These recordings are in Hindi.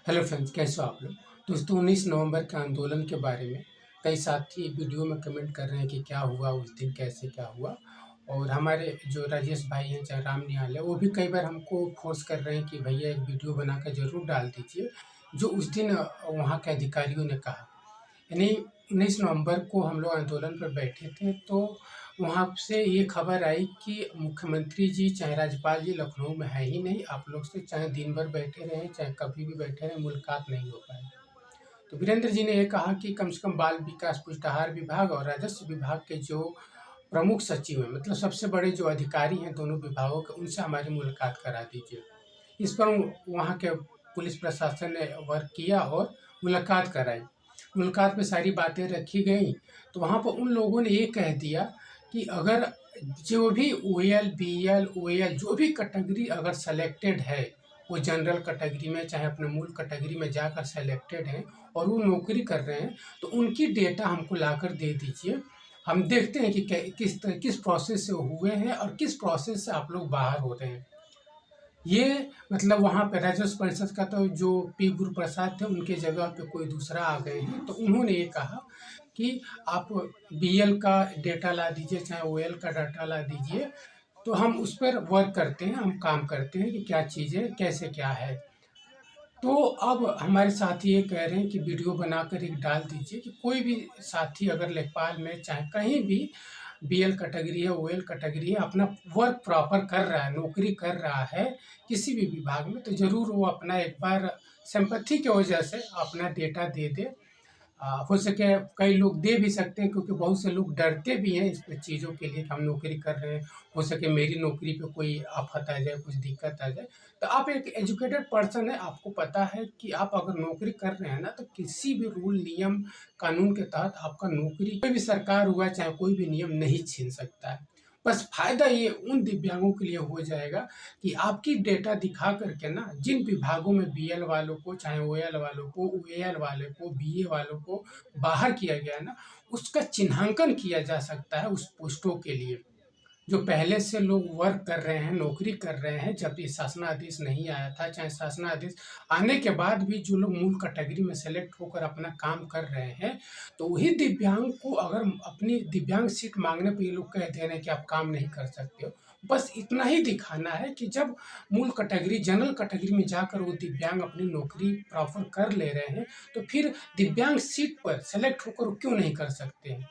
हेलो फ्रेंड्स, कैसे हो आप लोग। दोस्तों, 19 नवंबर के आंदोलन के बारे में कई साथी वीडियो में कमेंट कर रहे हैं कि क्या हुआ उस दिन, कैसे क्या हुआ। और हमारे जो राजेश भाई हैं, चाहे राम निहाल है, वो भी कई बार हमको फोर्स कर रहे हैं कि भैया एक वीडियो बनाकर ज़रूर डाल दीजिए जो उस दिन वहाँ के अधिकारियों ने कहा। यानी 19 नवंबर को हम लोग आंदोलन पर बैठे थे, तो वहाँ से ये खबर आई कि मुख्यमंत्री जी चाहे राज्यपाल जी लखनऊ में है ही नहीं। आप लोग से चाहे दिन भर बैठे रहें, चाहे कभी भी बैठे रहें, मुलाकात नहीं हो पाएगी। तो वीरेंद्र जी ने ये कहा कि कम से कम बाल विकास पुष्टाहार विभाग और राजस्व विभाग के जो प्रमुख सचिव हैं, मतलब सबसे बड़े जो अधिकारी हैं दोनों विभागों के, उनसे हमारी मुलाकात करा दीजिए। इस पर वहाँ के पुलिस प्रशासन ने वर्क किया और मुलाकात कराई। मुलाकात में सारी बातें रखी गई, तो वहाँ पर उन लोगों ने ये कह दिया कि अगर जो भी ओएल, बीएल, ओएल जो भी कैटेगरी अगर सेलेक्टेड है, वो जनरल कैटेगरी में चाहे अपने मूल कैटेगरी में जाकर सेलेक्टेड हैं और वो नौकरी कर रहे हैं, तो उनकी डेटा हमको लाकर दे दीजिए। हम देखते हैं कि किस प्रोसेस से हुए हैं और किस प्रोसेस से आप लोग बाहर हो रहे हैं। ये मतलब वहाँ पे राजस्व परिषद का तो जो पी गुरुप्रसाद थे, उनके जगह पे कोई दूसरा आ गए हैं, तो उन्होंने ये कहा कि आप बीएल का डेटा ला दीजिए, चाहे ओएल का डाटा ला दीजिए, तो हम उस पर वर्क करते हैं, हम काम करते हैं कि क्या चीज़ें कैसे क्या है। तो अब हमारे साथी ये कह रहे हैं कि वीडियो बनाकर एक डाल दीजिए कि कोई भी साथी अगर लेखपाल में चाहे कहीं भी बीएल कैटेगरी है, ओएल कैटेगरी है, अपना वर्क प्रॉपर कर रहा है, नौकरी कर रहा है किसी भी विभाग में, तो ज़रूर वो अपना एक बार सिंपैथी की वजह से अपना डेटा दे दे। हो सके कई लोग दे भी सकते हैं, क्योंकि बहुत से लोग डरते भी हैं इस चीज़ों के लिए कि हम नौकरी कर रहे हैं, हो सके मेरी नौकरी पे कोई आफत आ जाए, कुछ दिक्कत आ जाए। तो आप एक एजुकेटेड पर्सन है, आपको पता है कि आप अगर नौकरी कर रहे हैं ना, तो किसी भी रूल, नियम, कानून के तहत आपका नौकरी कोई भी सरकार हुआ चाहे कोई भी नियम नहीं छीन सकता है। बस फ़ायदा ये उन दिव्यांगों के लिए हो जाएगा कि आपकी डेटा दिखा करके ना, जिन विभागों में बीएल वालों को, चाहे ओएल वालों को, ओएल वाले को, बीए वालों को बाहर किया गया है ना, उसका चिन्हांकन किया जा सकता है उस पोस्टों के लिए। जो पहले से लोग वर्क कर रहे हैं, नौकरी कर रहे हैं, जब ये शासनादेश नहीं आया था, चाहे शासनादेश आने के बाद भी जो लोग मूल कैटेगरी में सेलेक्ट होकर अपना काम कर रहे हैं, तो वही दिव्यांग को अगर अपनी दिव्यांग सीट माँगने पे ये लोग कह दे रहे हैं कि आप काम नहीं कर सकते हो। बस इतना ही दिखाना है कि जब मूल कैटेगरी, जनरल कैटेगरी में जाकर वो दिव्यांग अपनी नौकरी प्रॉपर कर ले रहे हैं, तो फिर दिव्यांग सीट पर सेलेक्ट होकर वो क्यों नहीं कर सकते हैं।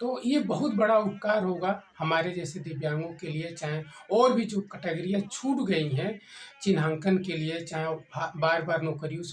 तो ये बहुत बड़ा उपकार होगा हमारे जैसे दिव्यांगों के लिए, चाहे और भी जो कैटेगरियाँ छूट गई हैं चिन्हांकन के लिए, चाहे बार-बार नौकरियों से